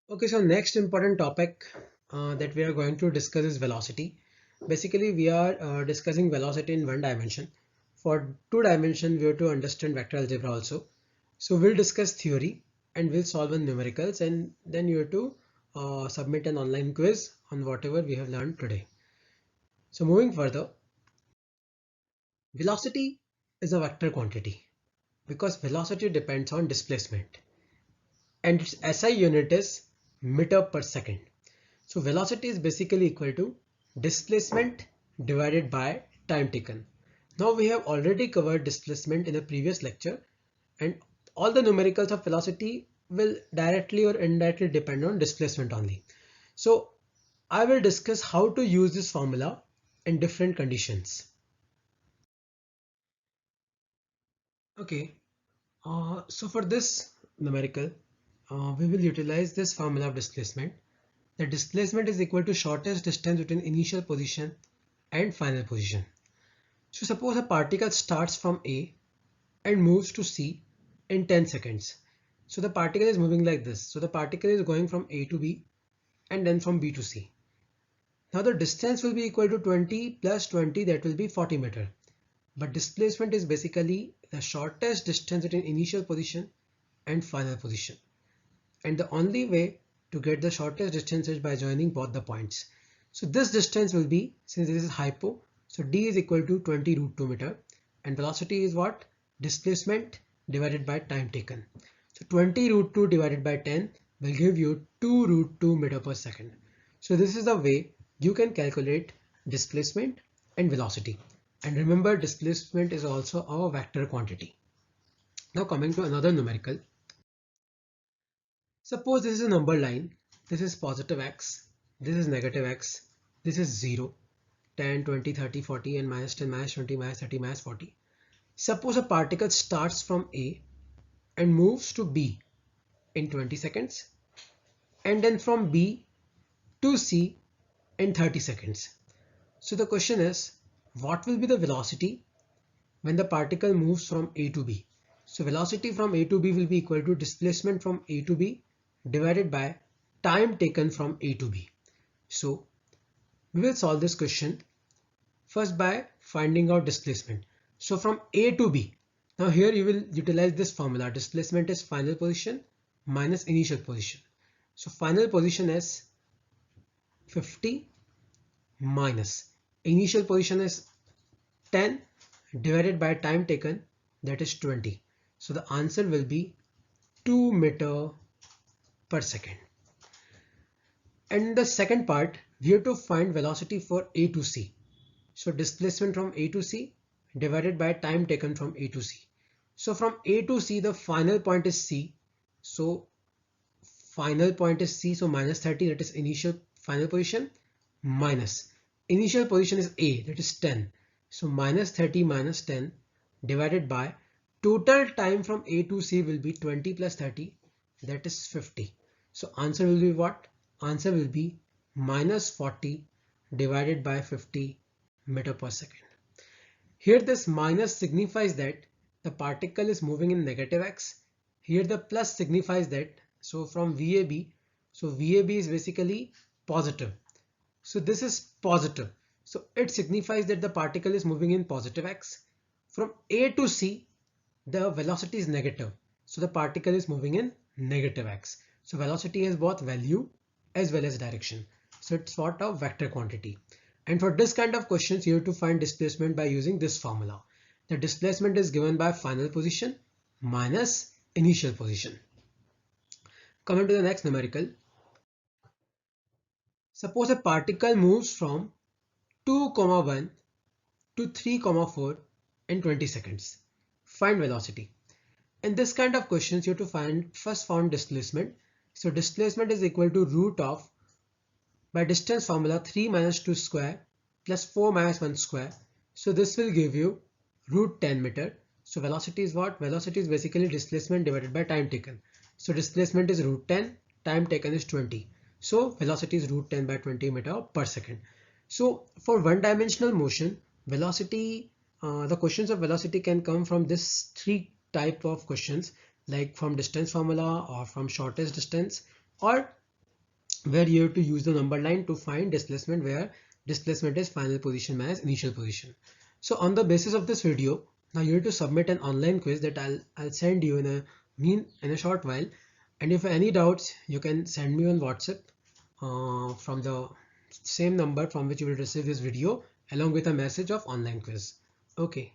Okay, so next important topic that we are going to discuss is velocity. Basically, we are discussing velocity in one dimension. For two dimension, we have to understand vector algebra also. So we'll discuss theory and we'll solve on numericals, and then you have to submit an online quiz on whatever we have learned today. So moving further, velocity is a vector quantity because velocity depends on displacement and its SI unit is meter per second. So velocity is basically equal to displacement divided by time taken. Now we have already covered displacement in a previous lecture, and all the numericals of velocity will directly or indirectly depend on displacement only. So I will discuss how to use this formula in different conditions. Okay, so for this numerical, we will utilize this formula of displacement. The displacement is equal to shortest distance between initial position and final position. So suppose a particle starts from A and moves to C in 10 seconds. So the particle is moving like this. So the particle is going from A to B and then from B to C. Now the distance will be equal to 20 plus 20, that will be 40 meter. But displacement is basically the shortest distance between initial position and final position. And the only way to get the shortest distance is by joining both the points. So this distance will be, since this is hypo, so d is equal to 20 root 2 meter, and velocity is what? Displacement divided by time taken. So 20 root 2 divided by 10 will give you 2 root 2 meter per second. So this is the way you can calculate displacement and velocity. And remember, displacement is also a vector quantity. Now coming to another numerical. Suppose this is a number line. This is positive x, this is negative x, this is 0, 10, 20, 30, 40, and minus 10, minus 20, minus 30, minus 40. Suppose a particle starts from A and moves to B in 20 seconds, and then from B to C in 30 seconds. So the question is, what will be the velocity when the particle moves from A to B? So velocity from A to B will be equal to displacement from A to B divided by time taken from A to B. So we will solve this question first by finding out displacement. So from A to B, now here you will utilize this formula. Displacement is final position minus initial position. So final position is 50 minus initial position is 10 divided by time taken, that is 20. So the answer will be 2 meter per second. And in the second part, we have to find velocity for A to C. So displacement from A to C divided by time taken from A to C. So from A to C, the final point is C. So final point is C. So minus 30, that is initial final position, minus initial position is A, that is 10. So minus 30 minus 10 divided by total time from A to C will be 20 plus 30, that is 50. So answer will be what? Answer will be minus 40 divided by 50 meter per second. Here this minus signifies that the particle is moving in negative x. Here the plus signifies that, so from VAB, so VAB is basically positive. So this is positive. So it signifies that the particle is moving in positive x. From A to C, the velocity is negative. So the particle is moving in negative x. So velocity has both value as well as direction. So it's what a vector quantity. And for this kind of questions, you have to find displacement by using this formula. The displacement is given by final position minus initial position. Coming to the next numerical. Suppose a particle moves from 2, 1 to 3, 4 in 20 seconds. Find velocity. In this kind of questions, you have to find displacement. So displacement is equal to root of, by distance formula, 3 minus 2 square plus 4 minus 1 square. So this will give you root 10 meter. So velocity is what? Velocity is basically displacement divided by time taken. So displacement is root 10, time taken is 20. So velocity is root 10 by 20 meter per second. So for one dimensional motion, velocity, the questions of velocity can come from this three type of questions, like from distance formula or from shortest distance or where you have to use the number line to find displacement, where displacement is final position minus initial position. So on the basis of this video, now you have to submit an online quiz that I'll send you in a short while. And if any doubts, you can send me on WhatsApp from the same number from which you will receive this video, along with a message of online quiz. Okay.